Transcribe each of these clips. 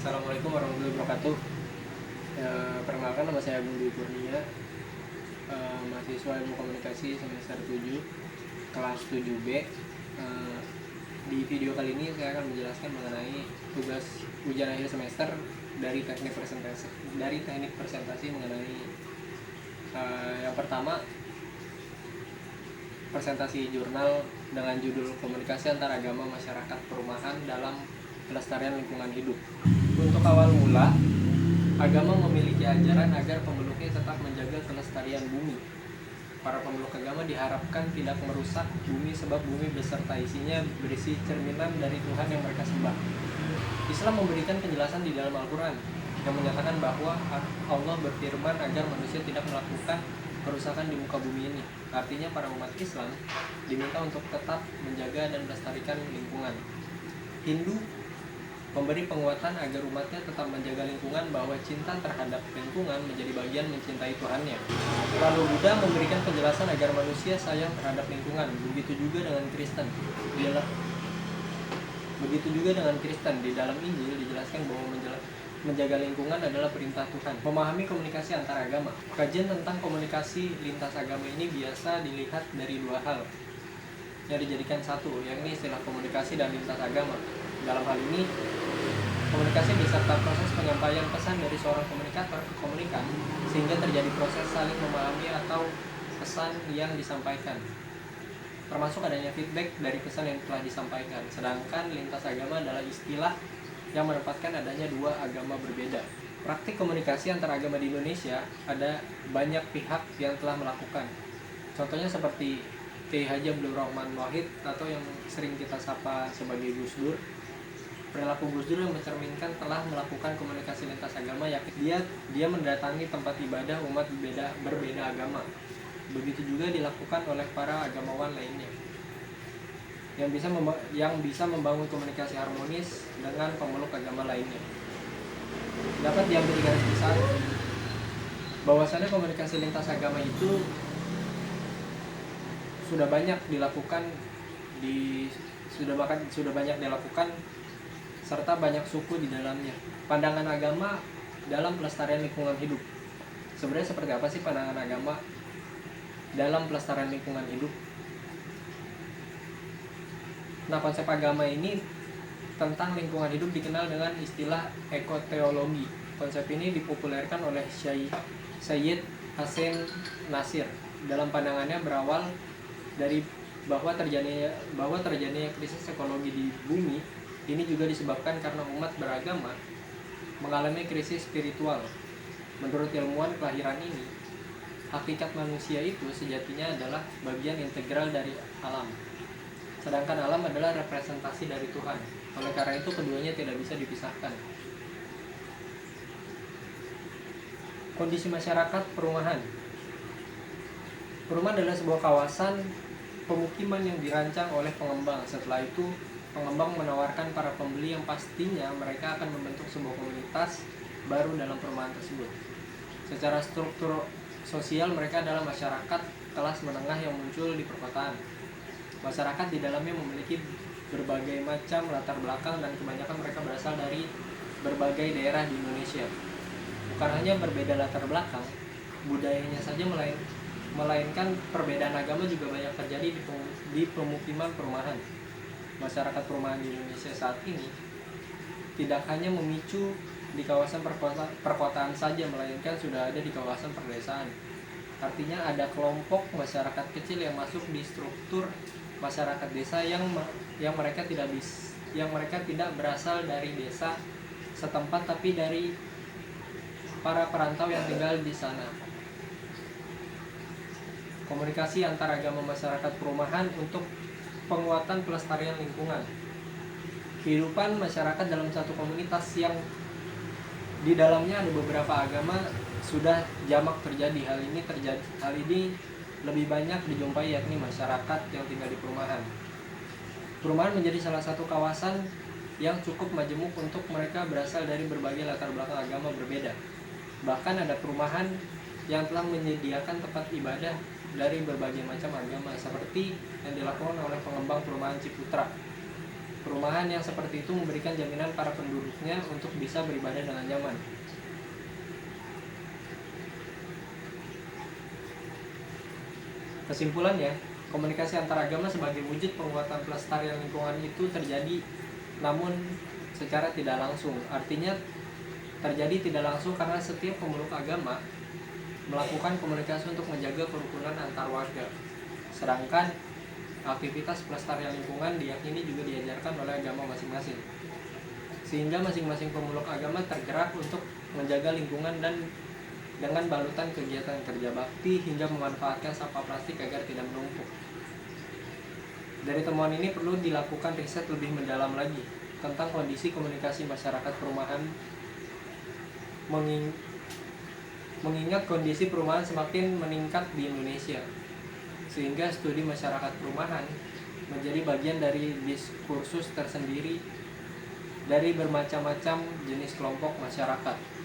Assalamualaikum warahmatullahi wabarakatuh. Perkenalkan, nama saya Bung Dwi Kurnia, mahasiswa Ilmu Komunikasi semester 7 kelas 7B. Di video kali ini saya akan menjelaskan mengenai tugas ujian akhir semester dari teknik presentasi mengenai yang pertama, presentasi jurnal dengan judul Komunikasi Antar Agama Masyarakat Perumahan dalam Pelestarian Lingkungan Hidup. Untuk awal mula, agama memiliki ajaran agar pemeluknya tetap menjaga kelestarian bumi. Para pemeluk agama diharapkan tidak merusak bumi sebab bumi beserta isinya berisi cerminan dari Tuhan yang mereka sembah. Islam memberikan penjelasan di dalam Al-Quran yang menyatakan bahwa Allah berfirman agar manusia tidak melakukan kerusakan di muka bumi ini. Artinya para umat Islam diminta untuk tetap menjaga dan melestarikan lingkungan. Hindu memberi penguatan agar umatnya tetap menjaga lingkungan, bahwa cinta terhadap lingkungan menjadi bagian mencintai Tuhannya. Lalu Buddha memberikan penjelasan agar manusia sayang terhadap lingkungan. Begitu juga dengan Kristen. Di dalam Injil dijelaskan bahwa menjaga lingkungan adalah perintah Tuhan. Memahami komunikasi antar agama. Kajian tentang komunikasi lintas agama ini biasa dilihat dari dua hal yang dijadikan satu, yakni istilah komunikasi dan lintas agama. Dalam hal ini, komunikasi beserta proses penyampaian pesan dari seorang komunikator ke komunikan, sehingga terjadi proses saling memahami atau pesan yang disampaikan, termasuk adanya feedback dari pesan yang telah disampaikan. Sedangkan lintas agama adalah istilah yang menempatkan adanya dua agama berbeda. Praktik komunikasi antar agama di Indonesia ada banyak pihak yang telah melakukan. Contohnya seperti Kiai Haji Abdul Rahman Wahid atau yang sering kita sapa sebagai Gus Dur. Perilaku Gus Dur yang mencerminkan telah melakukan komunikasi lintas agama, yakni dia mendatangi tempat ibadah umat berbeda agama. Begitu juga dilakukan oleh para agamawan lainnya yang bisa membangun komunikasi harmonis dengan pemeluk agama lainnya. Dapat diambil garis besar bahwasannya komunikasi lintas agama itu sudah banyak dilakukan serta banyak suku di dalamnya. Pandangan agama dalam pelestarian lingkungan hidup. Sebenarnya seperti apa sih pandangan agama dalam pelestarian lingkungan hidup? Nah, konsep agama ini tentang lingkungan hidup dikenal dengan istilah ekoteologi. Konsep ini dipopulerkan oleh Syed Hasan Nasir. Dalam pandangannya berawal dari bahwa terjadinya krisis ekologi di bumi ini juga disebabkan karena umat beragama mengalami krisis spiritual. Menurut ilmuwan kelahiran ini, hakikat manusia itu sejatinya adalah bagian integral dari alam. Sedangkan alam adalah representasi dari Tuhan. Oleh karena itu keduanya tidak bisa dipisahkan. Kondisi masyarakat perumahan. Perumahan adalah sebuah kawasan pemukiman yang dirancang oleh pengembang. Setelah itu pengembang menawarkan para pembeli yang pastinya mereka akan membentuk sebuah komunitas baru dalam perumahan tersebut. Secara struktur sosial mereka adalah masyarakat kelas menengah yang muncul di perkotaan. Masyarakat di dalamnya memiliki berbagai macam latar belakang dan kebanyakan mereka berasal dari berbagai daerah di Indonesia. Bukan hanya berbeda latar belakang, budayanya saja melainkan perbedaan agama juga banyak terjadi di pemukiman perumahan. Masyarakat perumahan di Indonesia saat ini tidak hanya memicu di kawasan perkotaan saja, melainkan sudah ada di kawasan perdesaan. Artinya ada kelompok masyarakat kecil yang masuk di struktur masyarakat desa yang mereka tidak berasal dari desa setempat, tapi dari para perantau yang tinggal di sana. Komunikasi antar agama masyarakat perumahan untuk penguatan pelestarian lingkungan. Kehidupan masyarakat dalam satu komunitas yang di dalamnya ada beberapa agama sudah jamak terjadi. Hal ini lebih banyak dijumpai yakni masyarakat yang tinggal di perumahan. Perumahan menjadi salah satu kawasan yang cukup majemuk untuk mereka berasal dari berbagai latar belakang agama berbeda. Bahkan ada perumahan yang telah menyediakan tempat ibadah dari berbagai macam agama, seperti yang dilakukan oleh pengembang perumahan Ciputra. Perumahan yang seperti itu memberikan jaminan para penduduknya untuk bisa beribadah dengan nyaman. Kesimpulannya, komunikasi antar agama sebagai wujud penguatan pelestarian lingkungan itu terjadi, namun secara tidak langsung. Artinya terjadi tidak langsung karena setiap pemeluk agama melakukan komunikasi untuk menjaga kerukunan antar warga. Sedangkan aktivitas pelestarian lingkungan diyakini juga diajarkan oleh agama masing-masing. Sehingga masing-masing pemeluk agama tergerak untuk menjaga lingkungan dan dengan balutan kegiatan kerja bakti hingga memanfaatkan sampah plastik agar tidak menumpuk. Dari temuan ini perlu dilakukan riset lebih mendalam lagi tentang kondisi komunikasi masyarakat perumahan, mengingat kondisi perumahan semakin meningkat di Indonesia, sehingga studi masyarakat perumahan menjadi bagian dari diskursus tersendiri dari bermacam-macam jenis kelompok masyarakat.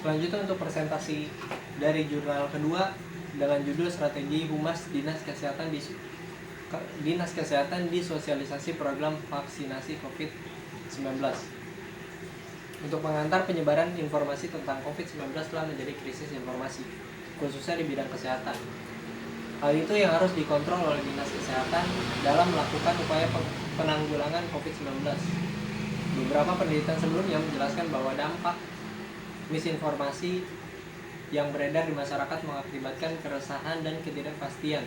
Selanjutnya untuk presentasi dari jurnal kedua dengan judul Strategi Humas Dinas Kesehatan di Sosialisasi Program Vaksinasi COVID-19. Untuk mengantar penyebaran informasi tentang COVID-19 telah menjadi krisis informasi, khususnya di bidang kesehatan. Hal itu yang harus dikontrol oleh Dinas Kesehatan dalam melakukan upaya penanggulangan COVID-19. Beberapa penelitian sebelumnya menjelaskan bahwa dampak misinformasi yang beredar di masyarakat mengakibatkan keresahan dan ketidakpastian.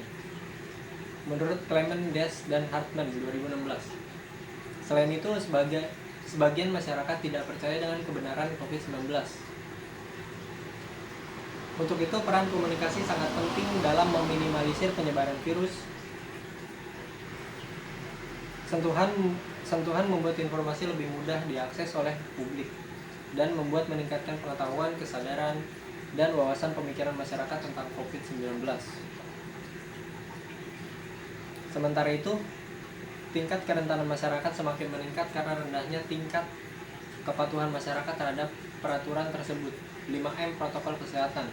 Menurut Clement, Des, dan Hartman 2016. Selain itu, sebagian masyarakat tidak percaya dengan kebenaran COVID-19. Untuk itu, peran komunikasi sangat penting dalam meminimalisir penyebaran virus. Sentuhan membuat informasi lebih mudah diakses oleh publik dan meningkatkan pengetahuan, kesadaran, dan wawasan pemikiran masyarakat tentang COVID-19. Sementara itu, tingkat kerentanan masyarakat semakin meningkat karena rendahnya tingkat kepatuhan masyarakat terhadap peraturan tersebut. 5M Protokol Kesehatan.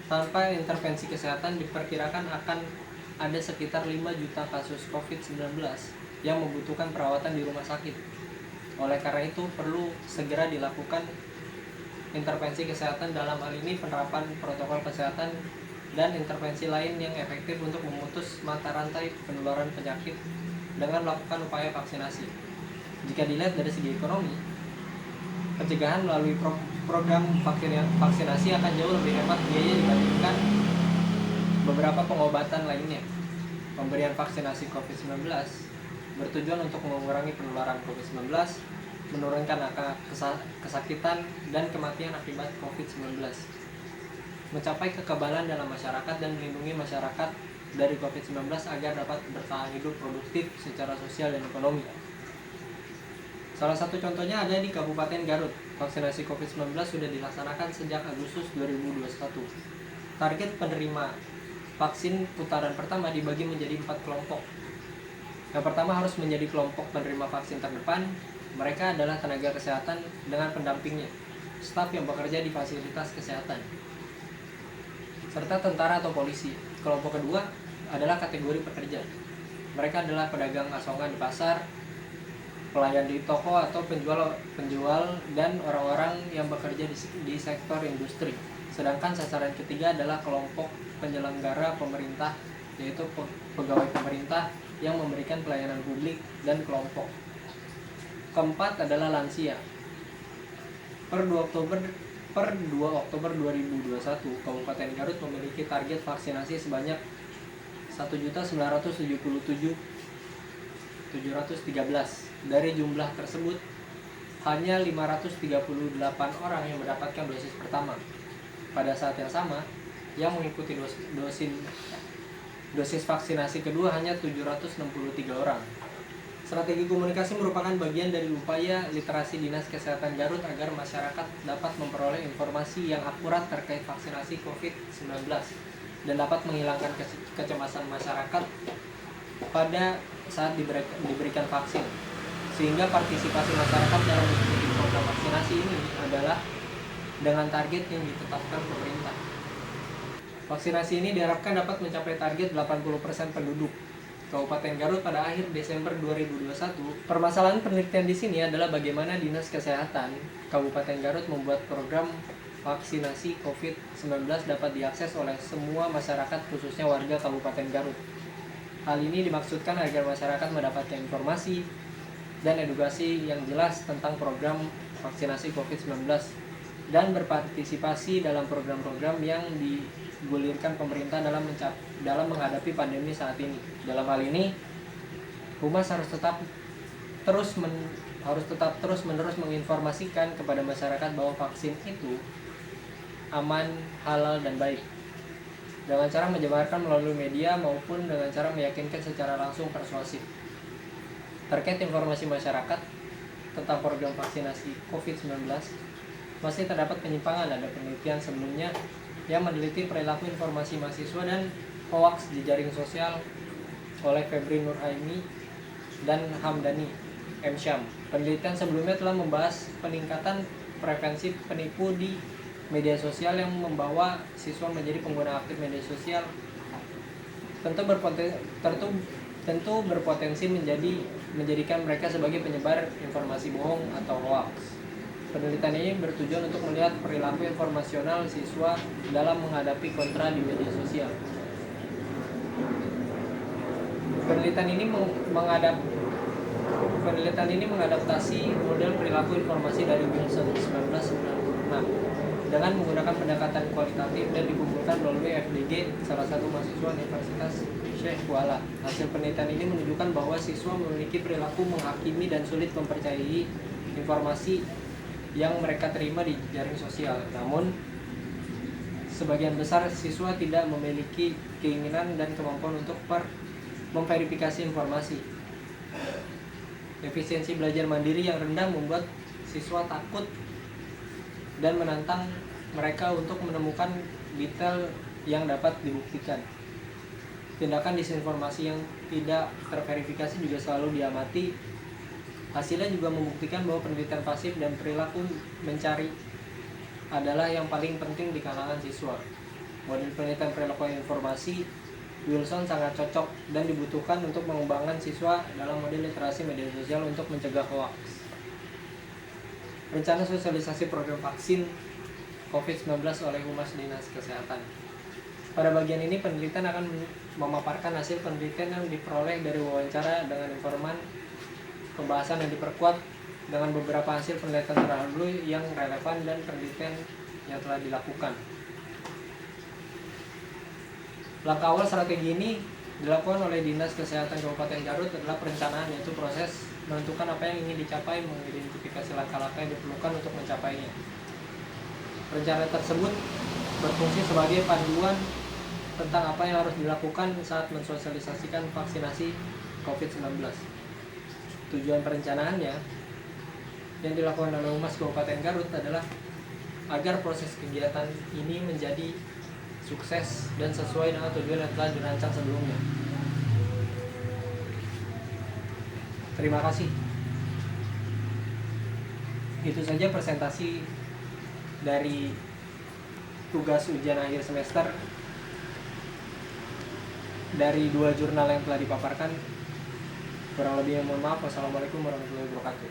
Tanpa intervensi kesehatan, diperkirakan akan ada sekitar 5 juta kasus COVID-19 yang membutuhkan perawatan di rumah sakit. Oleh karena itu, perlu segera dilakukan intervensi kesehatan, dalam hal ini penerapan protokol kesehatan dan intervensi lain yang efektif untuk memutus mata rantai penularan penyakit dengan melakukan upaya vaksinasi. Jika dilihat dari segi ekonomi, pencegahan melalui program vaksinasi akan jauh lebih hemat biaya dibandingkan beberapa pengobatan lainnya. Pemberian vaksinasi COVID-19 bertujuan untuk mengurangi penularan COVID-19, menurunkan angka kesakitan dan kematian akibat COVID-19, mencapai kekebalan dalam masyarakat dan melindungi masyarakat dari COVID-19 agar dapat bertahan hidup produktif secara sosial dan ekonomi. Salah satu contohnya ada di Kabupaten Garut. Vaksinasi COVID-19 sudah dilaksanakan sejak Agustus 2021. Target penerima vaksin putaran pertama dibagi menjadi 4 kelompok. Yang pertama harus menjadi kelompok penerima vaksin terdepan. Mereka adalah tenaga kesehatan dengan pendampingnya, staf yang bekerja di fasilitas kesehatan, serta tentara atau polisi. Kelompok kedua adalah kategori pekerja. Mereka adalah pedagang asongan di pasar, pelayan di toko atau penjual dan orang-orang yang bekerja di sektor industri. Sedangkan sasaran ketiga adalah kelompok penyelenggara pemerintah, yaitu pegawai pemerintah yang memberikan pelayanan publik, dan kelompok keempat adalah lansia. Per 2 Oktober 2021, Kabupaten Garut memiliki target vaksinasi sebanyak 1.977.713. Dari jumlah tersebut, hanya 538 orang yang mendapatkan dosis pertama. Pada saat yang sama, yang mengikuti dosis vaksinasi kedua hanya 763 orang. Strategi komunikasi merupakan bagian dari upaya literasi Dinas Kesehatan Garut agar masyarakat dapat memperoleh informasi yang akurat terkait vaksinasi COVID-19 dan dapat menghilangkan kecemasan masyarakat pada saat diberikan vaksin. Sehingga partisipasi masyarakat dalam mengikuti program vaksinasi ini adalah dengan target yang ditetapkan pemerintah. Vaksinasi ini diharapkan dapat mencapai target 80% penduduk Kabupaten Garut pada akhir Desember 2021. Permasalahan penelitian di sini adalah bagaimana Dinas Kesehatan Kabupaten Garut membuat program vaksinasi COVID-19 dapat diakses oleh semua masyarakat, khususnya warga Kabupaten Garut. Hal ini dimaksudkan agar masyarakat mendapatkan informasi dan edukasi yang jelas tentang program vaksinasi COVID-19 dan berpartisipasi dalam program-program yang digulirkan pemerintah dalam menghadapi pandemi saat ini. Dalam hal ini, Humas harus tetap terus-menerus menginformasikan kepada masyarakat bahwa vaksin itu aman, halal, dan baik, dengan cara menyebarkan melalui media maupun dengan cara meyakinkan secara langsung persuasif. Terkait informasi masyarakat tentang program vaksinasi COVID-19, masih terdapat penyimpangan. Ada penelitian sebelumnya yang meneliti perilaku informasi mahasiswa dan hoaks di jaring sosial oleh Febri Nurhaimi dan Hamdani M. Syam. Penelitian sebelumnya telah membahas peningkatan prevensi penipu di media sosial yang membawa siswa menjadi pengguna aktif media sosial. Tentu berpotensi menjadikan mereka sebagai penyebar informasi bohong atau hoaks. Penelitian ini bertujuan untuk melihat perilaku informasional siswa dalam menghadapi kontra di media sosial. Penelitian ini mengadaptasi model perilaku informasi dari Wilson 1996 dengan menggunakan pendekatan kualitatif dan dikumpulkan melalui FDG, salah satu mahasiswa Universitas Syekh Kuala. Hasil penelitian ini menunjukkan bahwa siswa memiliki perilaku menghakimi dan sulit mempercayai informasi yang mereka terima di jaring sosial. Namun, sebagian besar siswa tidak memiliki keinginan dan kemampuan untuk memverifikasi informasi. Efisiensi belajar mandiri yang rendah membuat siswa takut dan menantang mereka untuk menemukan detail yang dapat dibuktikan. Tindakan disinformasi yang tidak terverifikasi juga selalu diamati. Hasilnya juga membuktikan bahwa penelitian pasif dan perilaku mencari adalah yang paling penting di kalangan siswa. Model penelitian perilaku informasi Wilson sangat cocok dan dibutuhkan untuk mengembangkan siswa dalam model literasi media sosial untuk mencegah hoaks. Rencana sosialisasi program vaksin COVID-19 oleh Humas Dinas Kesehatan. Pada bagian ini, penelitian akan memaparkan hasil penelitian yang diperoleh dari wawancara dengan informan, pembahasan yang diperkuat dengan beberapa hasil penelitian terdahulu yang relevan dan penelitian yang telah dilakukan. Langkah awal strategi ini dilakukan oleh Dinas Kesehatan Kabupaten Garut adalah perencanaan, yaitu proses menentukan apa yang ingin dicapai, mengidentifikasi langkah-langkah yang diperlukan untuk mencapainya. Rencana tersebut berfungsi sebagai panduan tentang apa yang harus dilakukan saat mensosialisasikan vaksinasi COVID-19. Tujuan perencanaannya yang dilakukan oleh Humas Kabupaten Garut adalah agar proses kegiatan ini menjadi sukses dan sesuai dengan tujuan yang telah dirancang sebelumnya. Terima kasih. Itu saja presentasi dari tugas ujian akhir semester dari 2 jurnal yang telah dipaparkan. Kurang lebihnya mohon maaf. Wassalamualaikum warahmatullahi wabarakatuh.